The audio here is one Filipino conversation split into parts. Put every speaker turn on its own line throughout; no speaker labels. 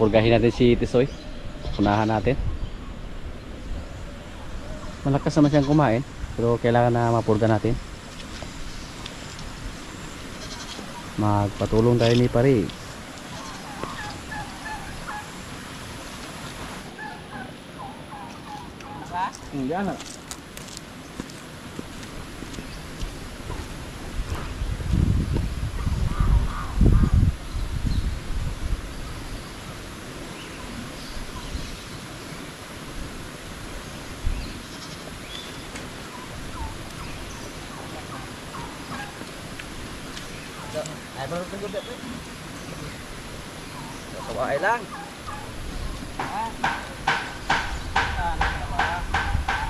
Purgahin natin si Tisoy. Unahan natin. Malakas naman siyang kumain, pero kailangan na mapurga natin. Magpatulong tayo ni pare.
Hindi na.
Ay, baru tunggu dek. Kawai lang.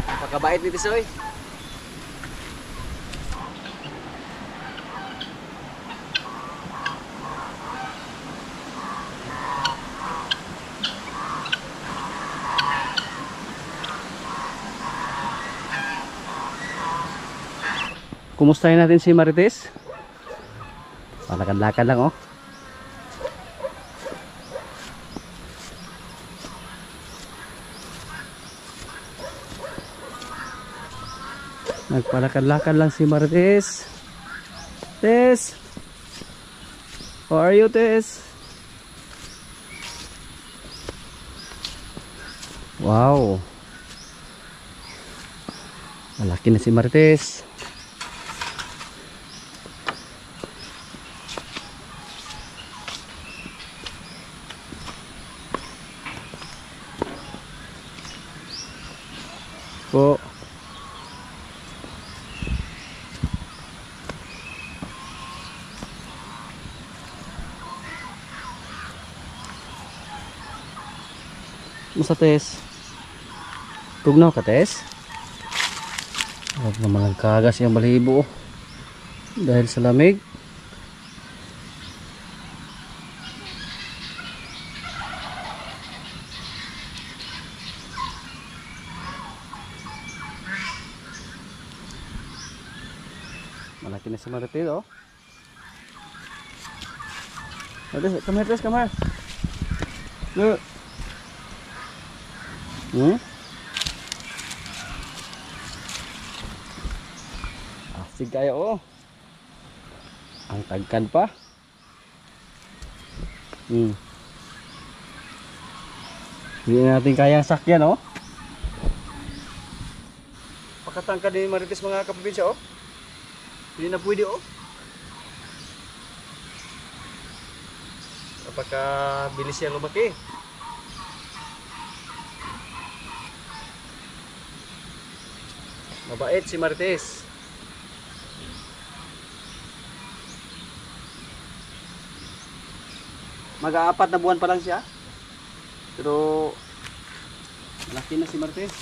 Napakabait ni Tisoy. Kumustahin natin si Marites? Palakad-lakad lang oh. Nagpalakad-lakad lang si Marites. Tess, how are you, Tess? Wow, malaki na si Marites. Po. Musta, Tess? Tugnaw ka, Tess? Huwag naman nagkagas yung balibo dahil sa lamig. Malaki na si Marites oh. Marites, come here, Tess, come here. Look. Asig kayo oh. Ang tagkan pa. Hindi natin kayang sakyan oh. Pakatangkad ni Marites mga kaprobinsya oh. Hindi na pwede oh. Apakah bilis siya lumaki. Mabait si Marites. Mag-aapat na buwan pa lang siya. Pero malaki na si Marites.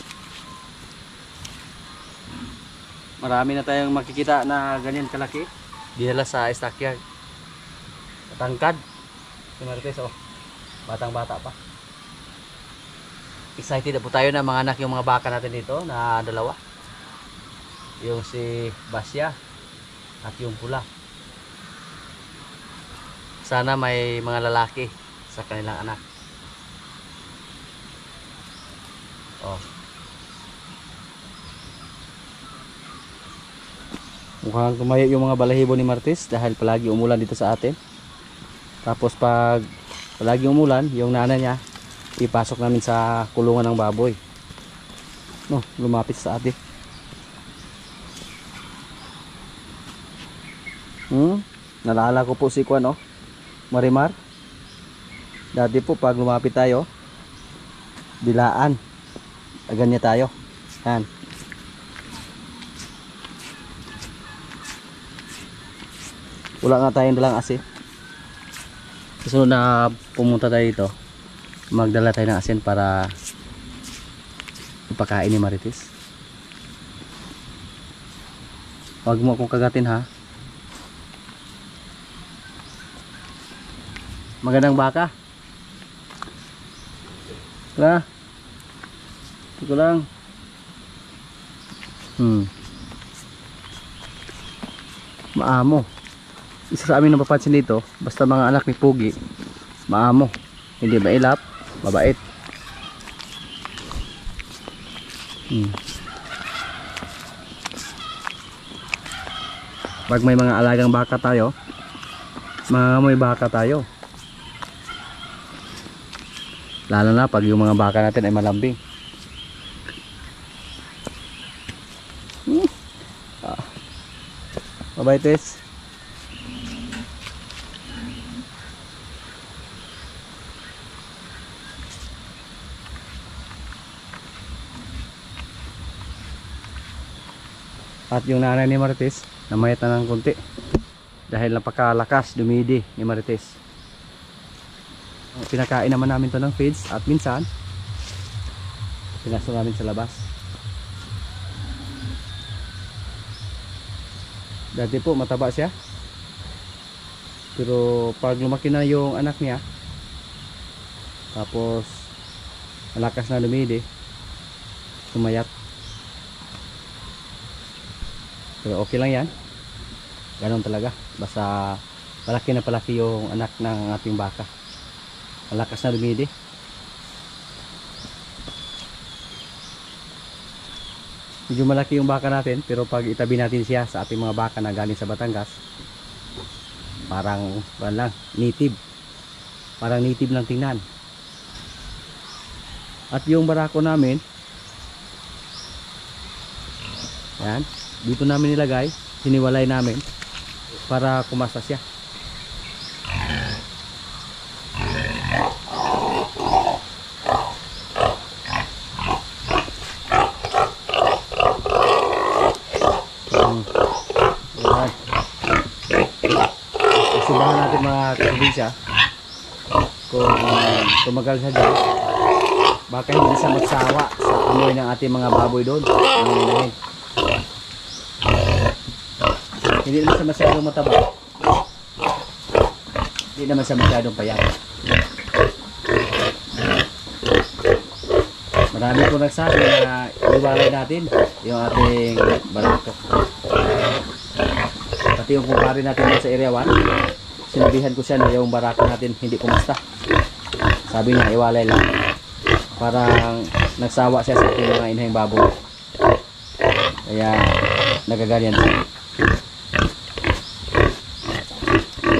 Marami na tayong makikita na ganyan kalaki. Dinala sa stockyard. Matangkad si Marites oh. Batang bata pa. Excited na po tayo na mga anak yung mga baka natin dito na dalawa. Yung si Basya at yung pula. Sana may mga lalaki sa kanilang anak. Oh. Mukhang tumayo yung mga balahibo ni Marites dahil palagi umulan dito sa atin. Tapos pag palagi umulan, yung nanay niya ipasok namin sa kulungan ng baboy. No, lumapit sa atin. Nalala ko po si Kwan oh, Marimar. Dati po pag lumapit tayo, bilaan. Agan niya tayo. Yan. Wala nga tayong dalang asin. Susunod na pumunta tayo dito, magdala tayo ng asin para ipakain ni Marites. Huwag mo akong kagatin ha. Magandang baka. Wala. Ito lang. Maamo. Isa sa amin napapansin dito, basta mga anak ni Pugi, maamo. Hindi mailap, mabait. Pag may mga alagang baka tayo, mangangamoy baka tayo. Lalo na pag yung mga baka natin ay malambing. Mabait is. At yung nanay ni Marites, namayat na ng konti dahil napakalakas dumidi ni Marites. Pinakain naman namin to ng feeds at minsan pinaso namin sa labas. Dati po mataba siya, pero pag lumaki na yung anak niya, tapos malakas na dumidi, sumayat. Pero okay lang yan, ganon talaga, basta palaki na palaki yung anak ng ating baka, malakas na dumidi. Medyo malaki yung baka natin, pero pag itabi natin siya sa ating mga baka na galing sa Batangas, parang lang native, parang native lang tingnan. At yung barako namin, yan, dito namin nilagay, siniwalay namin para kumasa siya. Subahan natin mga probinsya, kung tumagal siya dyan, baka hindi siya magsawa sa amoy ng ating mga baboy doon. Hindi naman siya masyadong mataba, hindi naman siya masyadong payat. Marami po nagsabi na iwalay natin yung ating barako. Pati yung kumpare natin sa area 1, sinabihan ko siya na yung barako natin hindi kumasta. Sabi niya iwalay lang, parang nagsawa siya sa ating mga inahing baboy, kaya nagaganyan siya.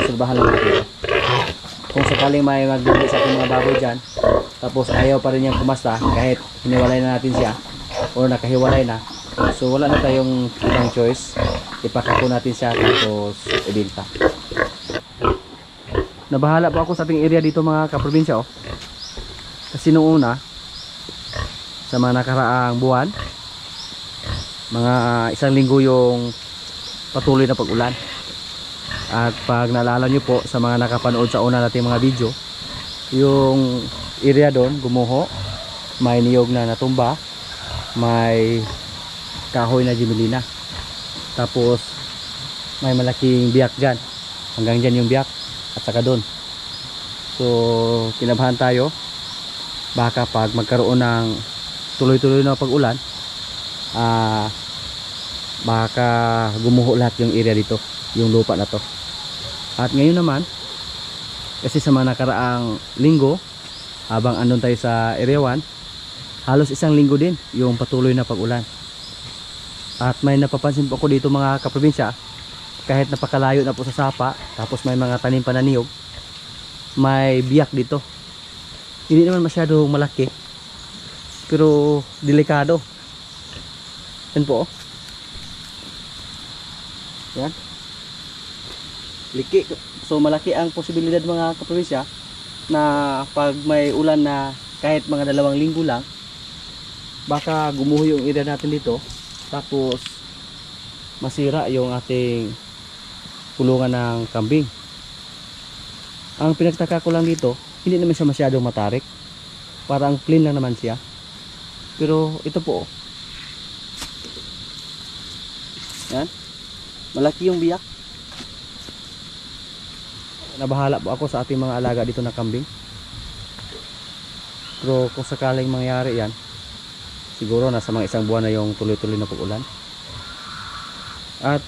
Surbahan lang natin. Kung sakaling may magduli sa ating mga baboy dyan, tapos ayaw pa rin niyang kumasta kahit hiniwalay na natin siya o nakahiwalay na, so wala na tayong ibang choice, ipakako natin siya tapos ibenta. Nabahala po ako sa ating area dito mga kaprobinsya, kasi noong una, sa mga nakaraang buwan, mga isang linggo yung patuloy na pag-ulan. At pag naalala nyo po sa mga nakapanood sa una nating mga video, yung area doon gumuho, may niyog na natumba, may kahoy na jimilina, tapos may malaking biyak dyan, hanggang dyan yung biyak at saka doon. So kinabahan tayo, baka pag magkaroon ng tuloy-tuloy na pag-ulan, baka gumuho lahat yung area dito, yung lupa na to. At ngayon naman, kasi sa mga nakaraang linggo, habang andun tayo sa area 1, halos isang linggo din yung patuloy na pag-ulan. At may napapansin po ako dito mga kaprobinsya, kahit napakalayo na po sa sapa, tapos may mga tanim pa na niyog, may biyak dito. Hindi naman masyado malaki, pero delikado. Yan po, yan, liki. So malaki ang posibilidad mga kaprobinsya na pag may ulan na kahit mga 2 linggo lang, baka gumuho yung area natin dito, tapos masira yung ating kulungan ng kambing. Ang pinagtaka ko lang dito, hindi naman siya masyadong matarik, parang clean lang naman siya. Pero ito po, yan, malaki yung biyak. Nabahala po ako sa ating mga alaga dito na kambing, pero kung sakaling mangyari yan, siguro nasa mga 1 buwan na yung tuloy-tuloy na pag-ulan. At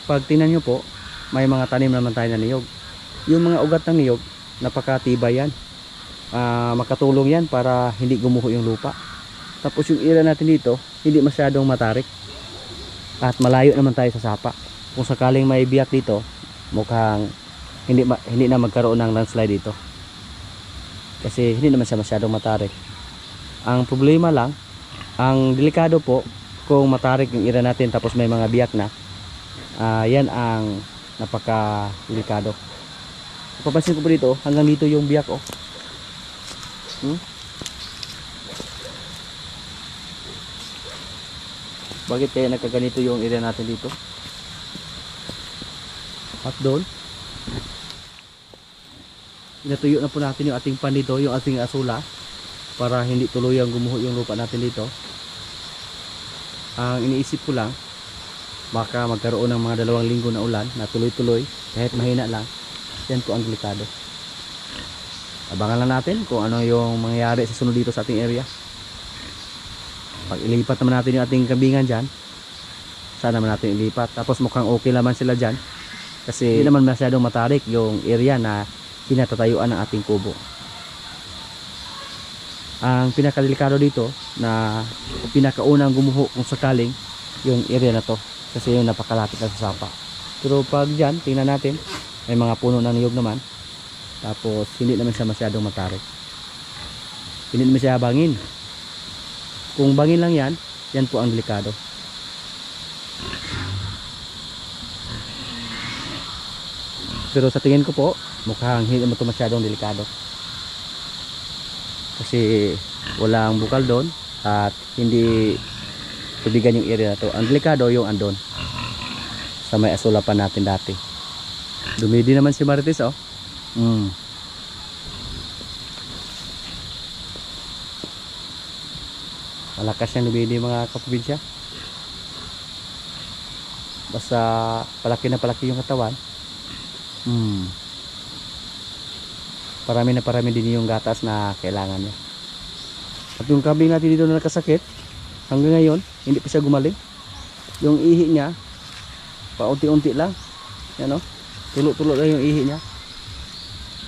pag tingnan nyo po, may mga tanim naman tayo na niyog. Yung mga ugat ng niyog, napakatibay yan. makatulong yan para hindi gumuho yung lupa. Tapos yung area natin dito hindi masyadong matarik at malayo naman tayo sa sapa. Kung sakaling may biyak dito, mukhang hindi na magkaroon ng landslide dito kasi hindi naman siya masyadong matarik. Ang problema lang, ang delikado po kung matarik yung area natin tapos may mga biyak na, yan ang napaka delikado. Papansin ko po dito, hanggang dito yung biyak oh. Bakit kaya nagkaganito yung area natin dito? At doon inatuyo na po natin yung ating pan dito, yung ating asula, para hindi tuluyang gumuho yung lupa natin dito. Ang iniisip ko lang, baka magkaroon ng mga 2 linggo na ulan na tuloy-tuloy kahit mahina lang. Yan po ang delikado. Abangan lang natin kung ano yung mangyayari sa sunod dito sa ating area. Pag ilipat naman natin yung ating kambingan dyan, sana naman natin ilipat. Tapos mukhang okay naman sila dyan kasi hindi naman masyadong matarik yung area na kinatatayuan ng ating kubo. Ang pinakadelikado dito na pinakaunang gumuho kung sakaling yung area na to kasi yung napakalapit na sa sapa. Pero pag dyan, tingnan natin, may mga puno ng niyog naman, tapos hindi naman siya masyadong matarik, hindi naman siya bangin. Kung bangin lang yan, yan po ang delikado. Pero sa tingin ko po, mukhang hindi naman ito masyadong delikado kasi walang bukal doon at hindi tubigan yung area na to. Ang delikado yung andon sa may asulapan natin dati. Dumidi naman si Marites oh. Malakas siyang dumidi mga kaprobinsya. Basta palaki na palaki yung katawan. Parami na parami din yung gatas na kailangan niya. At yung kambing natin dito na nakasakit, hanggang ngayon hindi pa siya gumaling. Yung ihi niya paunti-unti lang, yan o, tulo-tulo lang yung ihi niya.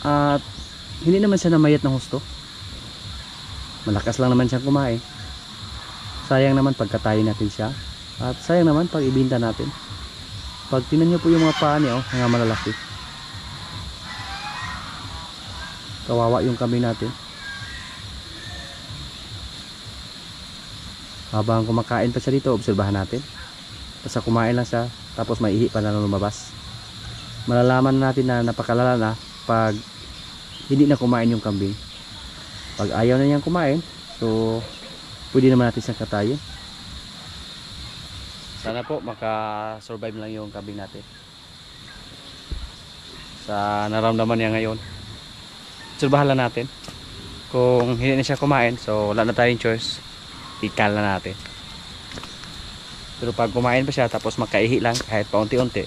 At hindi naman siya namayat ng husto. Malakas lang naman siyang kumain. Sayang naman pagkatayin natin siya, at sayang naman pag ibinta natin. Pag tinan nyo po yung mga paa niya, mga malalaki, kawawa yung kambing natin. Habang kumakain pa siya dito, obserbahan natin. Basta kumain lang siya, tapos may ihi pa na lumabas. Malalaman natin na napakalala na pag hindi na kumain yung kambing. Pag ayaw na niyang kumain, so pwede naman natin siyang katayin. Sana po makasurvive lang yung kambing natin sa naramdaman niya ngayon. Obserbahan lang natin. Kung hindi na siya kumain, so wala na tayong choice, ikal na natin. Pero pag kumain pa siya tapos makaihi lang kahit paunti-unti,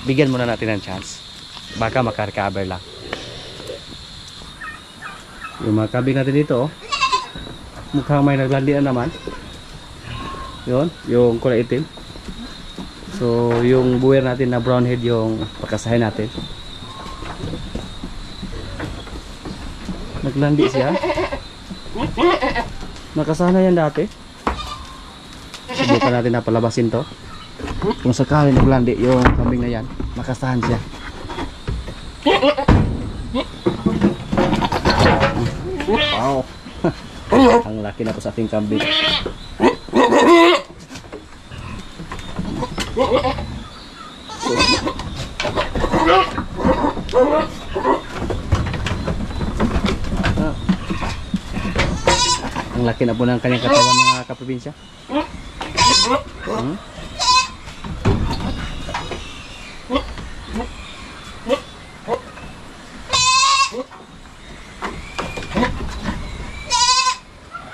bigyan muna natin ng chance, baka makarecover lang. Yung mga kambing natin dito oh, mukhang may naglandi na naman. Yun, yung kulay itim. So yung buwer natin na brown head yung pagkasahin natin. Naglandi siya. Nakasana yan dati. Subukan natin na palabasin to. Kung sakali naglandi yung kambing na yan, makasahan siya. Wow. Ang laki na po sa ating kambing. Ang laki na po ng kanyang katawan mga kaprobinsya.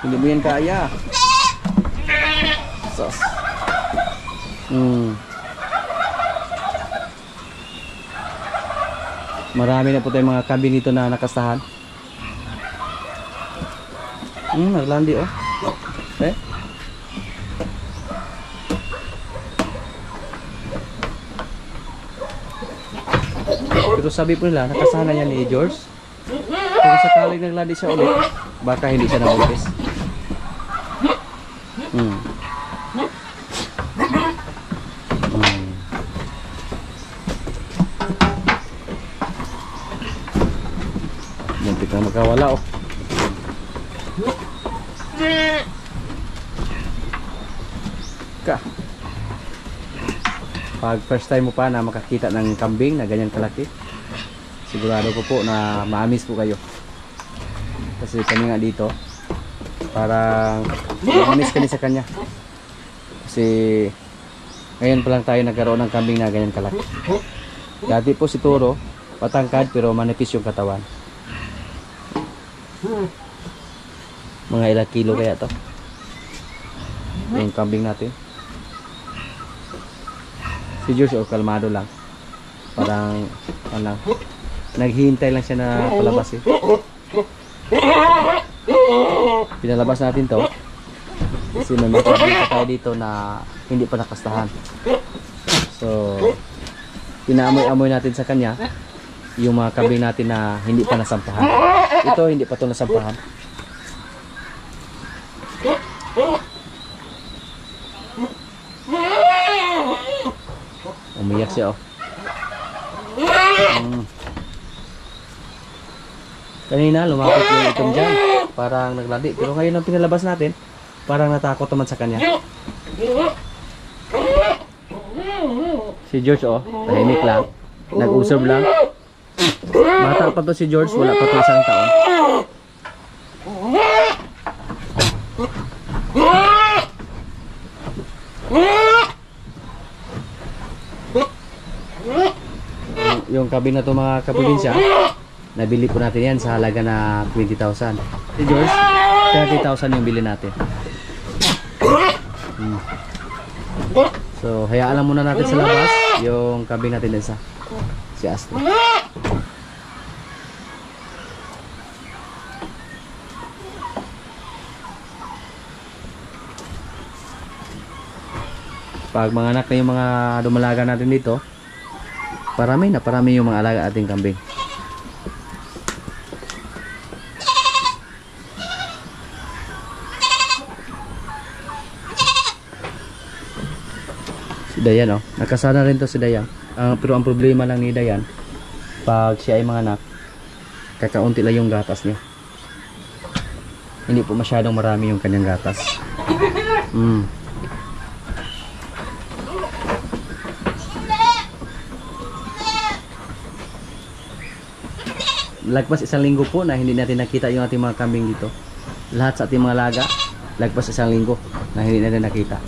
Hindi mo yan kaya. Sos. Marami na po tayong mga kambing dito na nakastahan. Naglandi oh. Pero sabi po nila, nakasana yan ni George. Kung sakaling naglandi siya ulit, baka hindi siya nabuntis. Muntik na magkawala oh. Ka. Pag first time mo pa na makakita ng kambing na ganyan kalaki, sigurado ko po na maamis po kayo. Kasi kami nga dito, parang maamis kami sa kanya. Kasi ngayon pa lang tayo nagkaroon ng kambing na ganyan kalaki. Dati po si Toro, patangkad pero manipis yung katawan. Mga ilang kilo kaya to yung kambing natin. Si George kalmado lang, parang ano, naghihintay lang siya na palabas eh. Pinalabas natin to kasi may mga kambing pa tayo dito na hindi pa nakastahan, so pinaamoy-amoy natin sa kanya yung mga kambing natin na hindi pa nasampahan. Ito hindi pa to nasampahan. Umiyak siya oh. Kanina lumapit yung itom dyan, parang naglandi, pero ngayon ang pinalabas natin, parang natakot naman sa kanya. Si George oh, tahimik lang, nag-usap lang. Bata pa to si George, wala pa to isang taon. Yung kambing na to mga kaprobinsya, nabili po natin yan sa halaga na 20,000. Si George, 30,000 yung bili natin. So hayaan lang muna natin sa labas yung kambing natin din sa si Astro. Pag mga anak na yung mga dumalaga natin dito, parami yung mga alaga ating kambing. Si Dayan oh, nakasana rin to si Dayan. Pero ang problema lang ni Dayan, pag siya ay mga anak, kakaunti lang yung gatas niya. Hindi po masyadong marami yung kanyang gatas. Lagpas isang linggo po na hindi natin nakita yung ating mga kambing dito. Lahat sa ating mga laga, lagpas isang linggo na hindi natin nakita.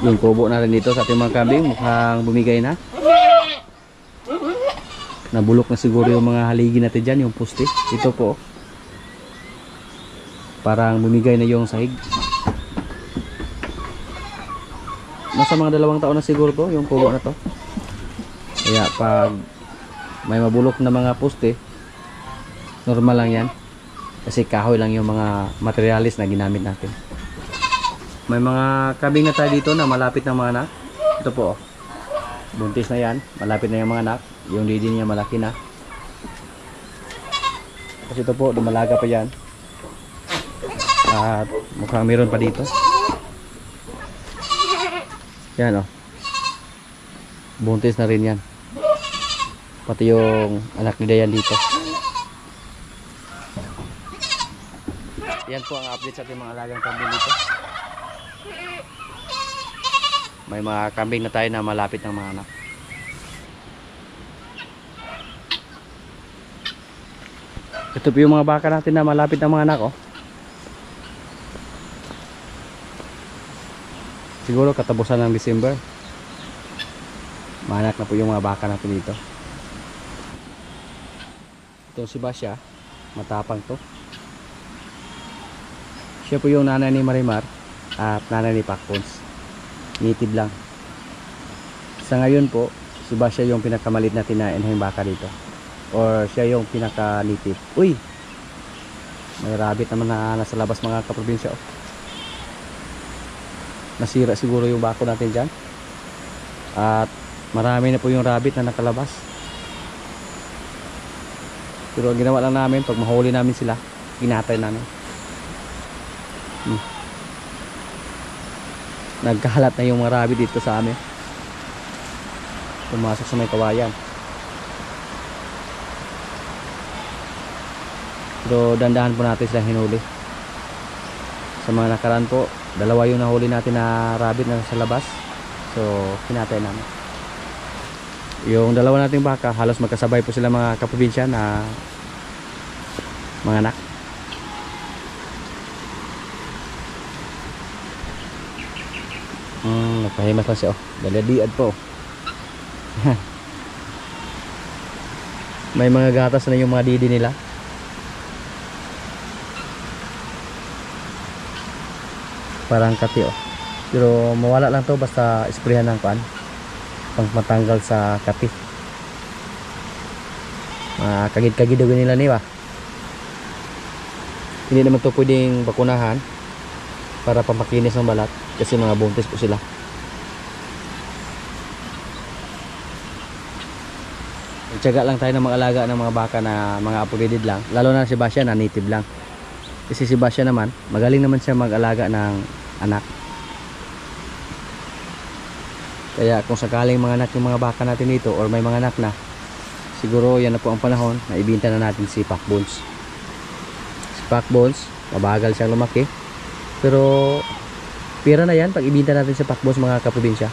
Yung kubo na rin dito sa ating mga kambing mukhang bumigay na. Nabulok na siguro yung mga haligi natin dyan, yung poste. Ito po, parang bumigay na yung sahig. Nasa mga 2 taon na siguro to, yung kubo na to. Kaya pag may mabulok na mga poste, normal lang yan. Kasi kahoy lang yung mga materialis na ginamit natin. May mga kambing na tayo dito na malapit ng mga anak. Ito po, buntis na yan, malapit na yung mga anak. Yung didi niya malaki na. Kasi ito po, dumalaga pa yan. At mukhang meron pa dito. Yan oh, buntis na rin yan. Pati yung anak ni Dayan dito. Yan po ang update sa ating mga alagang kambing dito. May mga kambing na tayo na malapit ng mga anak. Ito po yung mga baka natin na malapit ng mga anak oh. Siguro katapusan ng December, maanak na po yung mga baka natin dito. Ito si Basya, matapang to. Siya po yung nanay ni Marimar at nanay ni Pacpons. Native lang. Sa ngayon po, si Basya yung pinakamalit natin na inahing baka dito. or siya yung pinaka-native. Uy! May rabbit naman na nasa labas mga kaprobinsya. Oh. Nasira siguro yung bako natin dyan. At marami na po yung rabbit na nakalabas. Pero ang ginawa lang namin, pag mahuli namin sila, kinatay namin. Nagkahalat na yung mga rabbit dito sa amin. Pumasok sa may kawayan. Pero dandahan po natin sila hinuli. Sa mga nakaraan po, 2 yung nahuli natin na rabbit na sa labas. So kinatay namin. Yung 2 nating baka, halos magkasabay po sila mga kaprobinsya na mga anak. Nagpahimas lang siya. Oh, daladiad po. May mga gatas na yung mga didi nila. Parang kati oh. Pero mawala lang to basta sprayan ng pan pang matanggal sa kati. Kagid-kagid daw nila ni ba. Hindi naman to pwedeng bakunahan para pampakinis ng balat kasi mga buntis po sila. Tiyaga lang tayo ng mga alaga ng mga baka na mga upgraded lang, lalo na si Basya na native lang. Kasi si Basya naman, magaling naman siya mag-alaga ng anak. Kaya kung sakaling mga anak yung mga baka natin dito or may mga anak na, siguro yan na po ang panahon na ibinta na natin si Pakbones. Si Pakbones, mabagal siyang lumaki. Pero pira na yan pag ibinta natin si Pakbones mga kaprobinsya.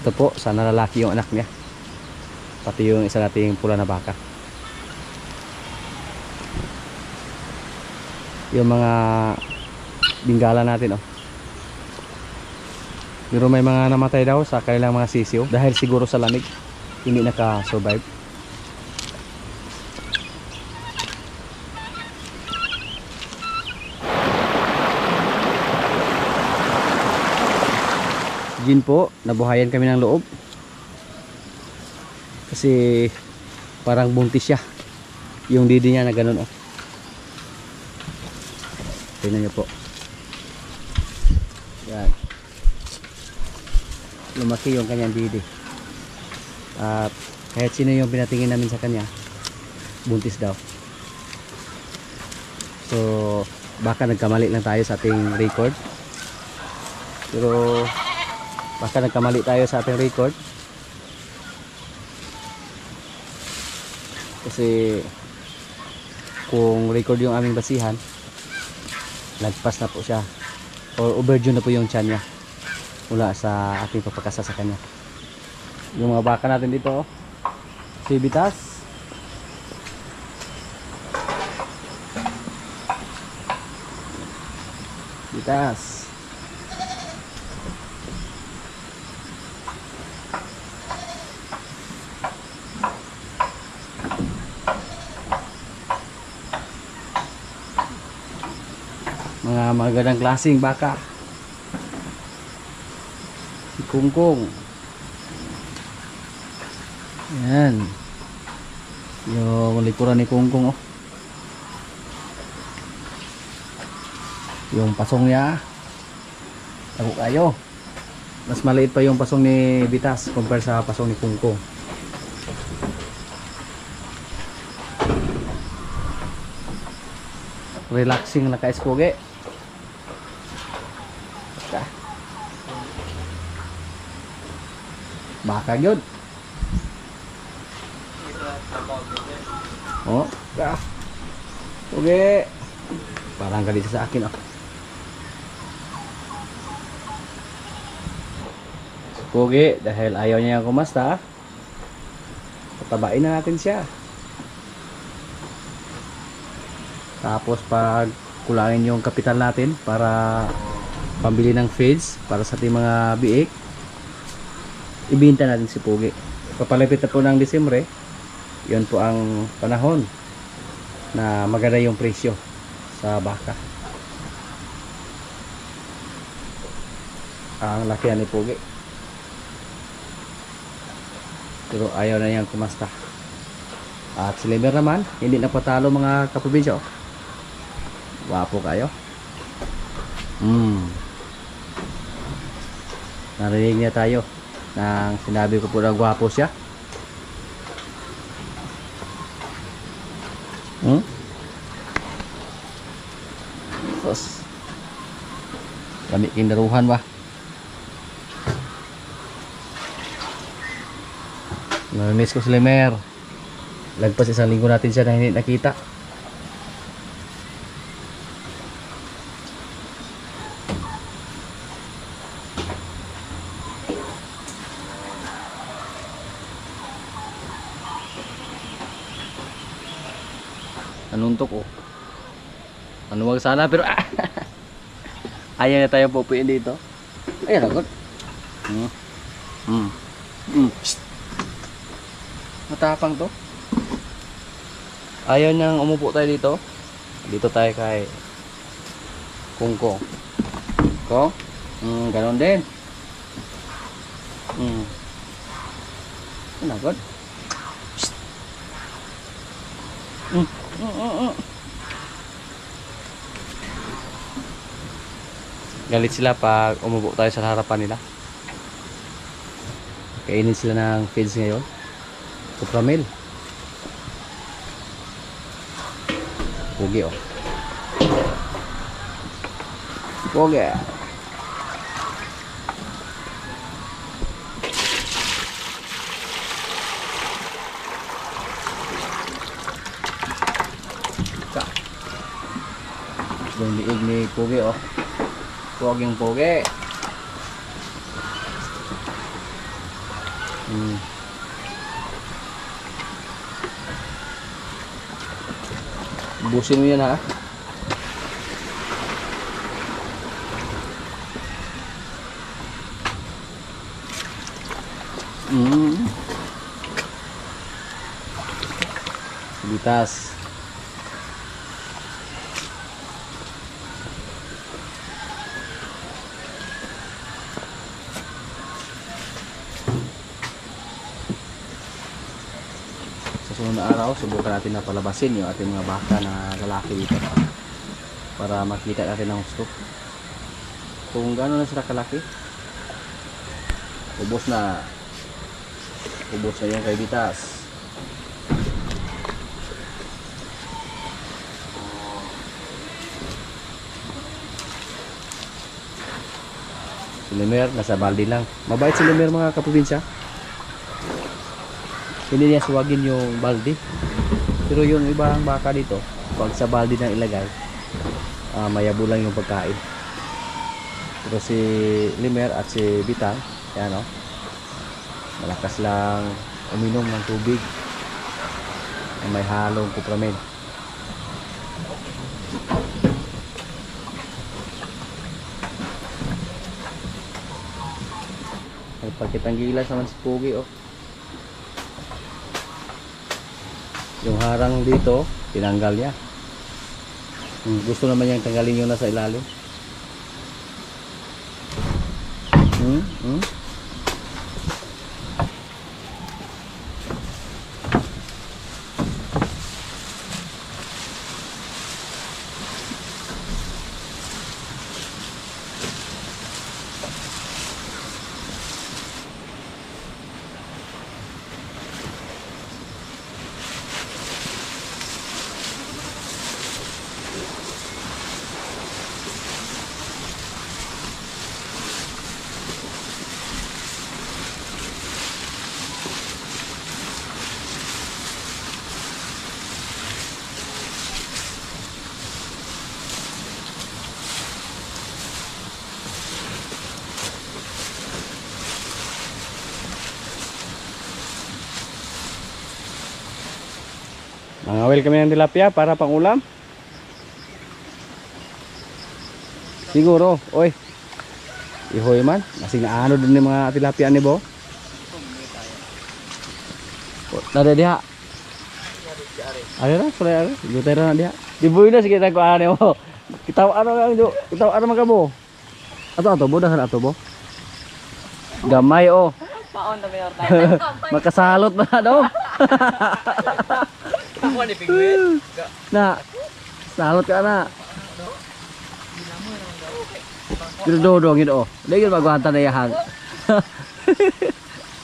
Ito po, sana lalaki yung anak niya. Pati yung isa nating pula na baka. Yung mga bingala natin oh. Pero may mga namatay daw sa kanilang mga sisiyo dahil siguro sa lamig hindi naka-survive. Jin po, nabuhayan kami ng loob kasi parang buntis siya yung didi niya na ganun oh. Tingnan niyo po yan, lumaki yung kanyang didi at kahit sino yung pinatingin namin sa kanya buntis daw. So baka nagkamali lang tayo sa ating record, pero baka nagkamali tayo sa ating record kasi kung record yung aming basihan, lagpas na po siya or overdue na po yung tiyan niya mula sa ating papakasa sa kanya. Yung mga baka natin dito, si Bitas, mga magandang klaseng baka. Si Kungkong, yan yung likuran ni Kungkong oh. Yung pasong niya tago kayo, mas maliit pa yung pasong ni Bitas compare sa pasong ni Kungkong. Relaxing na ka-espoge. Baka yun. Oh, ka. Okay. Parang galit sa akin oh. Pogi, dahil ayaw niya kumasta, patabain na natin siya. Tapos pag kulangin yung kapital natin para pambili ng feeds para sa ating mga biik, ibinta natin si Pogi. Papalapit na po ng Disyembre, yun po ang panahon na maganda yung presyo sa baka. Ang laki ni Pogi. Pero ayaw na niyang kumasta. At si Limer naman, hindi napatalo mga kaprobinsya. Oh. Wapo kayo. Narinig niya tayo nang sinabi ko po na gwapo siya. Sos. Kami kinaruhan ba? Namiss ko si Limer. Lagpas isang linggo natin siya na hindi nakita. Nanuntok oh. Manuwag sana pero ayaw na tayo pupuin dito. Ayan agad. Matapang to. Ayaw niyang umupo tayo dito. Dito tayo kay Kungkong. Kong? Ganon din. Ano agad? Galit sila pag umupo tayo sa harapan nila. Kainin sila ng feeds ngayon. Kupramil. Pogi oh. Pogi. Yung liig ni Pogi oh. Pogi yung Pogi. Ubusin mo yan ha. Bitas. Sunod na araw, subukan natin na palabasin yung ating mga baka na lalaki dito para makita natin ang gusto kung gano'n na sila kalaki. Ubos na yung kay Bitas. Si Limer nasa balde lang. Mabait si Limer mga kaprobinsya. Hindi niya suwagin yung balde. Pero yung ibang baka dito, pag sa balde na ilagay, mayabo lang yung pagkain. Pero si Limer at si Bitang, yan o, malakas lang uminom ng tubig na may halong kupramid. Ay, pagkitang gilas naman si Pogi o. Yung harang dito, tinanggal niya. Gusto naman niyang tanggalin yung nasa ilalim. Mangawil kami ng tilapia para pang ulam. Siguro, oy. Ihoy man, kasing naano din yung mga tilapia ni Bo. Nada diha. Ari ra, sulay ari. Jutay ra na diha. Dibuy na sige ta ko ani mo. Kita ano lang jo, kita ano man kamo. Ato Bo dahan ato Bo. Gamay oh.
Paon na mayor tayo.
Makasalot ba na daw?
Ako ni Pigwin.
Na. Salot ka na. Dudodong yun oh. Lagi magwanta na yahan.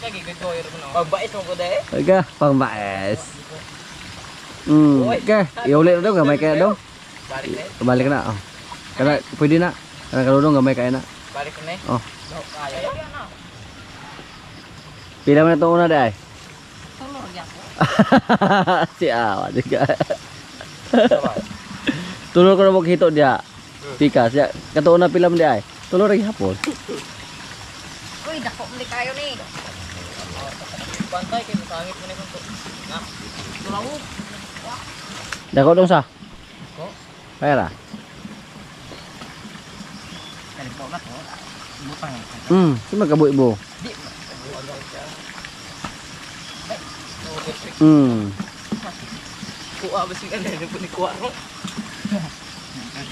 Kagi good boy ro no. Pagbait mo ko dai.
Aga, pangbaes. Okay. Iulit na daw gamay kaya daw.
Balik na.
Balik na oh. Kana pwede na. Kana kaludong gamay kaya na.
Balik na.
Oh.
Kaya.
Pila man ito una dai.
Solo yan ko.
Si Awa juga. Tulor ko na maghito dia. Pika siya. Kato una pila man dia ay. Tulor ring hapon.
Uy, dako mo kayo ni. Pantay kay masangit mo ni kunto. Na. Tulaw.
Dako dong sa.
Ko.
Kaya ra.
Kali po na ko. Butang.
Sima kabu-ibo.
Di. Kuha ba sing ano ni po ni kuha ro.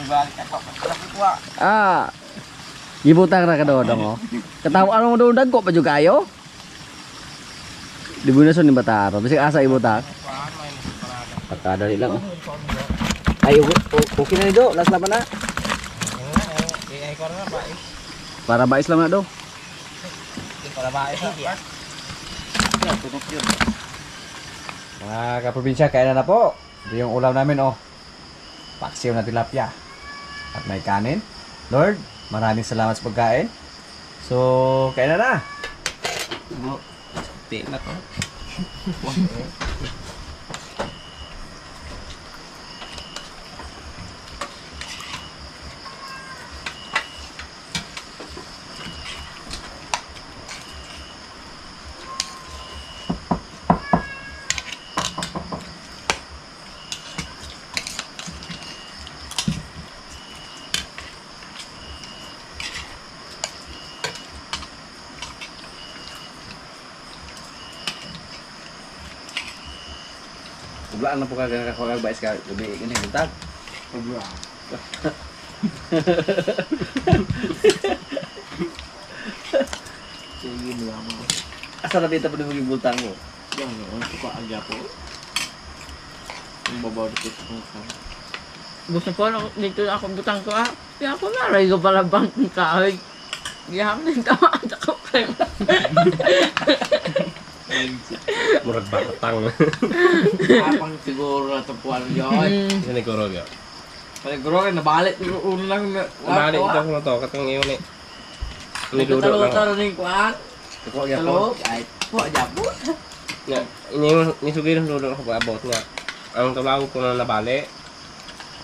Balik ako. Kuha.
Ah. Gibutang ra ka dodong oh. Katawaan mo dodong ko pa juga ayo. Di bunason ni bataro. Bisig asa ibutang. Pagkadali lang oh. Ay okay na do, last laban na.
Ay ko na ba?
Para bais lang na do.
Para ba ay ya. Ya, tutok yun.
Mga kaprobinsya, kainan na po. Ito yung ulam namin, oh. Paksiw na tilapia. At may kanin. Lord, maraming salamat sa pagkain. So, kainan na.
Ti na to.
Tublaan na po kagakakawag bais ka. Gabi, ganyan, bintag.
Pagbuang. Sige mo lang mo.
Asa na dito pa din maging bultang mo?
Yang yun, suka agya po. Yung babaw dito sa kong. Gusto ko dito ako butang ko ah. Kaya ako naray ko pala bang kahoy. Giham din tama ako kayo.
Murag batang.
Apang siguro na tapuan yun.
Sini guro ya.
Siguro nabalik yung ulo lang.
Balik ito ko to katong iyo ni. Ni dudo lang.
Talo-talo ning kuan.
Ito yan
Talo.
po.
Ay, po aja po.
Ya, ini sugih dudo ko abot nga. Ang tulaw ko na nabali.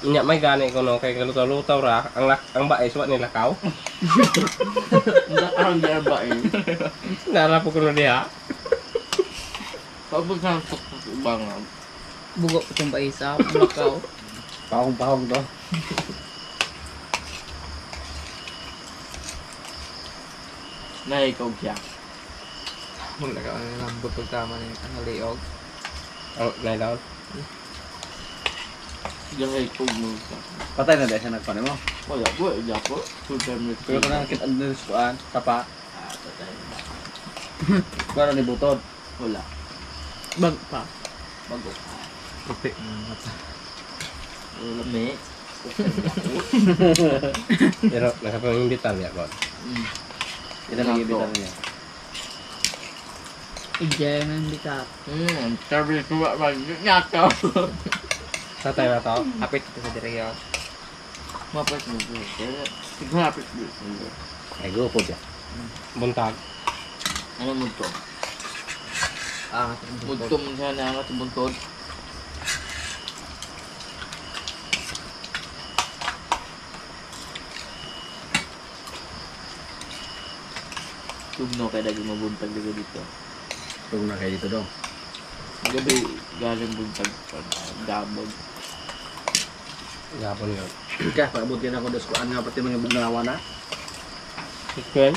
Inya may gani ko no kay kalutaw-lutaw ra ang bae suwat ni lakaw.
Ang diyan ba eh.
Nara po ko na diha.
Pagod sa bangang. Bugo ko itong baisa, lakaw.
Pahong-pahong to.
Naikaw siya.
Mula ka ang lambot pagkama ng liog.
Ang nailaw.
Naikaw mo siya.
Patay na dahil siya nagpanin mo.
Wala po, aja po. Full time
Pero ka na nakita ang suan, tapa.
patay.
Kaya ni butod.
Wala. Bag pa. Bago.
Puti.
Wala me.
Pero nakapangimbitan ya ko.
Ito na ibitan niya.
Ijay man bitat. Sabi ko ba nyakaw.
Tatay na to.
Hapit ito sa diriyo.
Mapit mo ko. Siguro hapit mo.
Ay, go po siya.
Buntag.
Ano mo to?
Ah,
Budto mo siya na ang buntod. Tugno kaya dagi mabuntag dito dito.
Tugong na kayo dito daw.
Gabi galing buntag gabog.
Gapon yun.
Kaya, paabutin ako dos kuan nga pati mga bugnawa na.
Chicken.